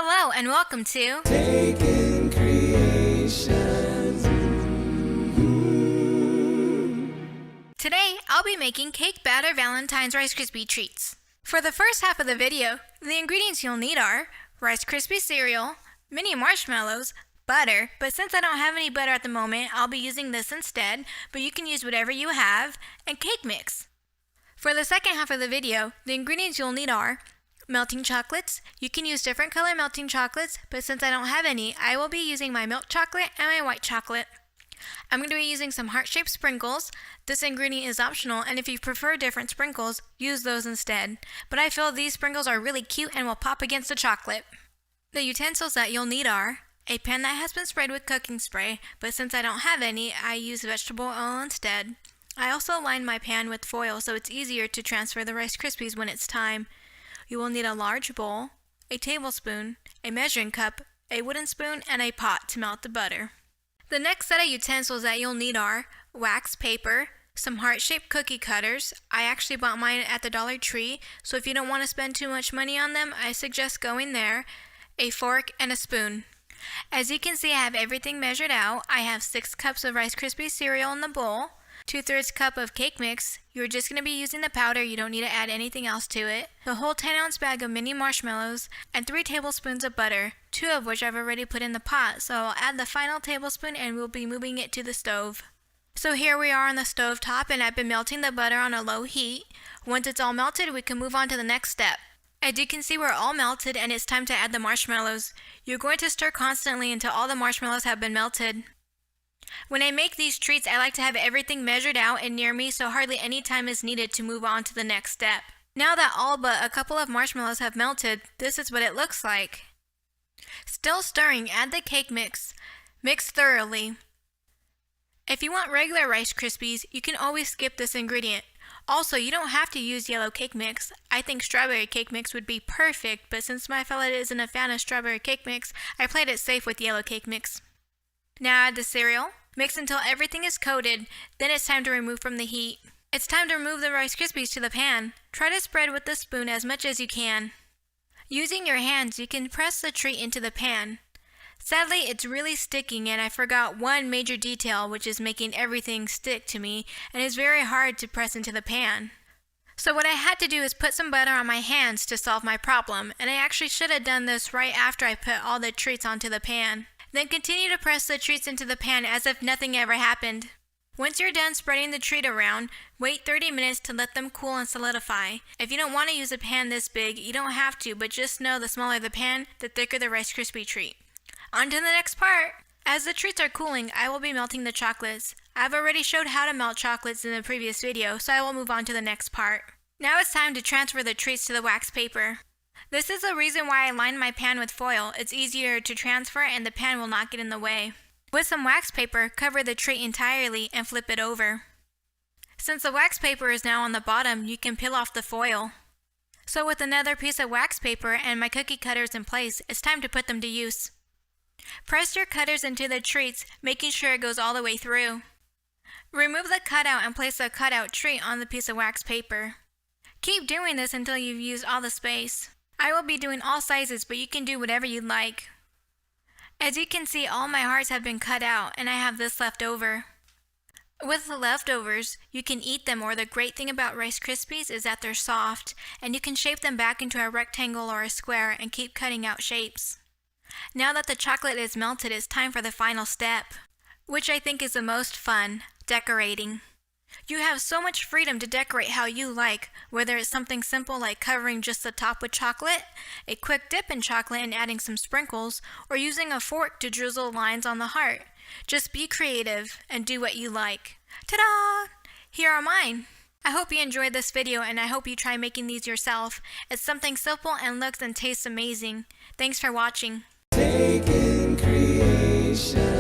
Hello and welcome to Taking Creations. Today I'll be making cake batter Valentine's Rice Krispie treats. For the first half of the video, the ingredients you'll need are Rice Krispie cereal, Mini-Marshmallows, butter, but since I don't have any butter at the moment, I'll be using this instead, but you can use whatever you have, and cake mix. For the second half of the video, the ingredients you'll need are melting chocolates. You can use different color melting chocolates, but since I don't have any, I will be using my milk chocolate and my white chocolate. I'm going to be using some heart-shaped sprinkles. This ingredient is optional, and if you prefer different sprinkles, use those instead. But I feel these sprinkles are really cute and will pop against the chocolate. The utensils that you'll need are a pan that has been sprayed with cooking spray, but since I don't have any, I use vegetable oil instead. I also line my pan with foil so it's easier to transfer the Rice Krispies when it's time. You will need a large bowl, a tablespoon, a measuring cup, a wooden spoon, and a pot to melt the butter. The next set of utensils that you'll need are wax paper, some heart-shaped cookie cutters. I actually bought mine at the Dollar Tree, so if you don't want to spend too much money on them, I suggest going there, a fork, and a spoon. As you can see, I have everything measured out. I have 6 cups of Rice Krispie cereal in the bowl, 2/3 cup of cake mix. You're just going to be using the powder, you don't need to add anything else to it. The whole 10-ounce bag of mini marshmallows, and 3 tablespoons of butter, 2 of which I've already put in the pot, so I'll add the final tablespoon and we'll be moving it to the stove. So here we are on the stove top, and I've been melting the butter on a low heat. Once it's all melted, we can move on to the next step. As you can see, we're all melted and it's time to add the marshmallows. You're going to stir constantly until all the marshmallows have been melted. When I make these treats, I like to have everything measured out and near me, so hardly any time is needed to move on to the next step. Now that all but a couple of marshmallows have melted, this is what it looks like. Still stirring, add the cake mix. Mix thoroughly. If you want regular Rice Krispies, you can always skip this ingredient. Also, you don't have to use yellow cake mix. I think strawberry cake mix would be perfect, but since my fella isn't a fan of strawberry cake mix, I played it safe with yellow cake mix. Now add the cereal. Mix until everything is coated, then it's time to remove from the heat. It's time to remove the Rice Krispies to the pan. Try to spread with the spoon as much as you can. Using your hands, you can press the treat into the pan. Sadly, it's really sticking, and I forgot one major detail, which is making everything stick to me, and it's very hard to press into the pan. So what I had to do is put some butter on my hands to solve my problem, and I actually should have done this right after I put all the treats onto the pan. Then continue to press the treats into the pan as if nothing ever happened. Once you're done spreading the treat around, wait 30 minutes to let them cool and solidify. If you don't want to use a pan this big, you don't have to, but just know the smaller the pan, the thicker the Rice Krispie treat. On to the next part! As the treats are cooling, I will be melting the chocolates. I've already showed how to melt chocolates in the previous video, so I will move on to the next part. Now it's time to transfer the treats to the wax paper. This is the reason why I line my pan with foil. It's easier to transfer and the pan will not get in the way. With some wax paper, cover the treat entirely and flip it over. Since the wax paper is now on the bottom, you can peel off the foil. So with another piece of wax paper and my cookie cutters in place, it's time to put them to use. Press your cutters into the treats, making sure it goes all the way through. Remove the cutout and place the cutout treat on the piece of wax paper. Keep doing this until you've used all the space. I will be doing all sizes, but you can do whatever you'd like. As you can see, all my hearts have been cut out, and I have this left over. With the leftovers, you can eat them, or the great thing about Rice Krispies is that they're soft, and you can shape them back into a rectangle or a square and keep cutting out shapes. Now that the chocolate is melted, it's time for the final step, which I think is the most fun, decorating. You have so much freedom to decorate how you like, whether it's something simple like covering just the top with chocolate, a quick dip in chocolate and adding some sprinkles, or using a fork to drizzle lines on the heart. Just be creative and do what you like. Ta-da! Here are mine! I hope you enjoyed this video and I hope you try making these yourself. It's something simple and looks and tastes amazing. Thanks for watching. Taking Creations.